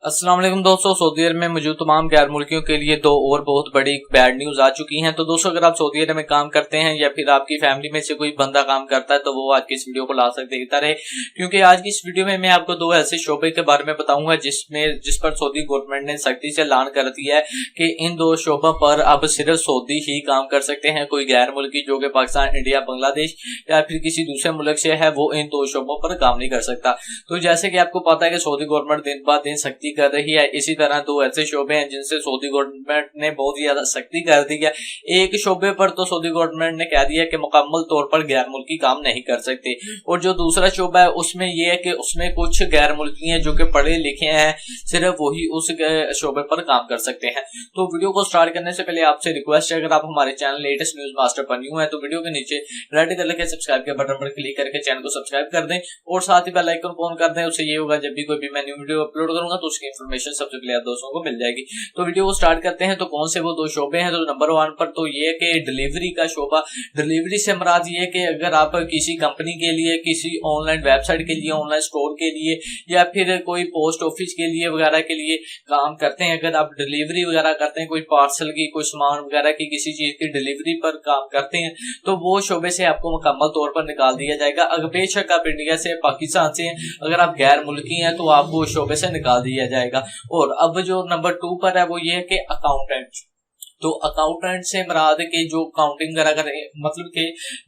अस्सलाम वालेकुम दोस्तों, सऊदी अरब में मौजूद तमाम गैर मुल्कियों के लिए दो और बहुत बड़ी बैड न्यूज आ चुकी हैं। तो दोस्तों, अगर आप सऊदी अरब में काम करते हैं या फिर आपकी फैमिली में से कोई बंदा काम करता है तो वो आज की इस वीडियो को ला सकते देखता रहे, क्योंकि आज की इस वीडियो में मैं आपको दो ऐसे शोबे के बारे में बताऊंगा जिस पर सऊदी गवर्नमेंट ने सख्ती से ऐलान कर दिया है कि इन दो शोबों पर अब सिर्फ सऊदी ही काम कर सकते हैं। कोई गैर मुल्की जो कि पाकिस्तान, इंडिया, बांग्लादेश या फिर किसी दूसरे मुल्क से है वो इन दो शोबों पर काम नहीं कर सकता। तो जैसे कि आपको पता है कि सऊदी गवर्नमेंट दिन ब दिन सख्ती कर रही है, इसी तरह दो ऐसे शोबे हैं जिनसे सऊदी गवर्नमेंट ने बहुत ही ज्यादा सख्ती कर दी है। एक शोबे पर तो सऊदी गवर्नमेंट ने कह दिया कि मुकम्मल तौर पर गैर मुल्की काम नहीं कर सकते, और जो दूसरा शोबा है उसमें यह है कि उसमें कुछ गैर मुल्की हैं जो कि पढ़े लिखे हैं, सिर्फ वही उस शोबे पर काम कर सकते हैं। तो वीडियो को स्टार्ट करने से पहले आपसे रिक्वेस्ट है, अगर आप हमारे चैनल लेटेस्ट न्यूज मास्टर पर न्यू है तो वीडियो के नीचे रेड कलर के सब्सक्राइब के बटन पर क्लिक करके चैनल को सब्सक्राइब कर दें और साथ ही बेल आइकन को ऑन कर दें। उससे ये होगा जब भी कोई भी मैं न्यू वीडियो अपलोड करूंगा तो उसकी इन्फॉर्मेशन सबसे पहले आप दोस्तों को मिल जाएगी। तो वीडियो को स्टार्ट करते हैं। तो कौन से वो दो शोबे हैं? तो नंबर 1 पर तो ये कि डिलीवरी का शोबा। डिलीवरी से मुराद ये कि अगर आप किसी कंपनी के लिए, किसी ऑनलाइन वेबसाइट के लिए, ऑनलाइन स्टोर के लिए या फिर कोई पोस्ट ऑफिस के लिए वगैरह के लिए काम करते हैं, अगर आप डिलीवरी वगैरह करते हैं, कोई पार्सल की, कोई सामान वगैरह की, किसी चीज की डिलीवरी पर काम करते हैं, तो वो शोबे से आपको मुकम्मल तौर पर निकाल दिया जाएगा। अगर बेशक आप इंडिया से, पाकिस्तान से हैं, अगर आप गैर मुल्की हैं तो आपको शोबे से निकाल दिया जाएगा। और अब जो नंबर 2 पर है वो ये है कि अकाउंटेंट। तो अकाउंटेंट से मुराद के जो काउंटिंग वगैरह करें, मतलब कि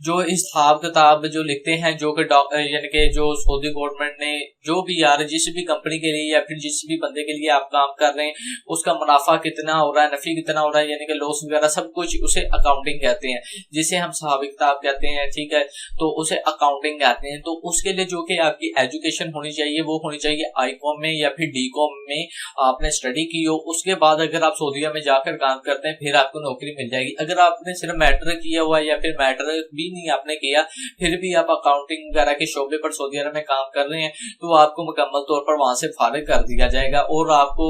जो हिसाब किताब जो लिखते हैं, जो कि यानी कि जो सऊदी गवर्नमेंट ने जो भी यार जिस भी कंपनी के लिए या फिर जिस भी बंदे के लिए आप काम कर रहे हैं उसका मुनाफा कितना हो रहा है, नफी कितना हो रहा है, यानी कि लॉस वगैरह सब कुछ उसे अकाउंटिंग कहते हैं, जिसे हम हिसाब किताब कहते हैं। ठीक है, तो उसे अकाउंटिंग कहते हैं। तो उसके लिए जो कि आपकी एजुकेशन होनी चाहिए वो होनी चाहिए आई.कॉम में या फिर डी.कॉम में आपने स्टडी की हो। उसके बाद अगर आप सऊदीया में जाकर काम करते हैं फिर आपको नौकरी मिल जाएगी। अगर आपने सिर्फ मैट्रिक किया हुआ है या फिर मैट्रिक भी नहीं आपने किया फिर भी आप अकाउंटिंग वगैरह के शोबे पर सऊदी अरब में काम कर रहे हैं तो आपको मुकम्मल तौर पर वहां से फारिग कर दिया जाएगा। और आपको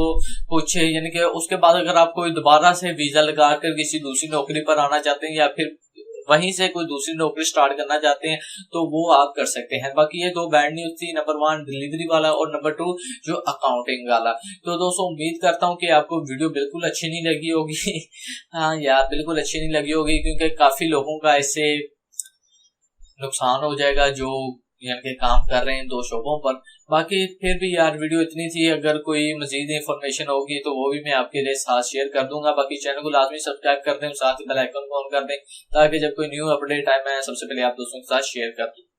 कुछ यानी कि उसके बाद अगर आप कोई दोबारा से वीजा लगाकर किसी दूसरी नौकरी पर आना चाहते हैं या फिर वहीं से कोई दूसरी नौकरी स्टार्ट करना चाहते हैं तो वो आप कर सकते हैं। बाकी ये दो बैड न्यूज थी, नंबर 1 डिलीवरी वाला और नंबर 2 जो अकाउंटिंग वाला। तो दोस्तों उम्मीद करता हूँ कि आपको वीडियो बिल्कुल अच्छी नहीं लगी होगी हाँ यार, बिल्कुल अच्छी नहीं लगी होगी, क्योंकि काफी लोगों का इससे नुकसान हो जाएगा जो यानी कि काम कर रहे हैं दो शोबों पर। बाकी फिर भी यार वीडियो इतनी थी, अगर कोई मजीद इंफॉर्मेशन होगी तो वो भी मैं आपके लिए साथ शेयर कर दूंगा। बाकी चैनल को लाजमी सब्सक्राइब कर दें, साथ ही बेल आइकन को ऑन कर दें ताकि जब कोई न्यू अपडेट आए मैं सबसे पहले आप दोस्तों के साथ शेयर कर दूं।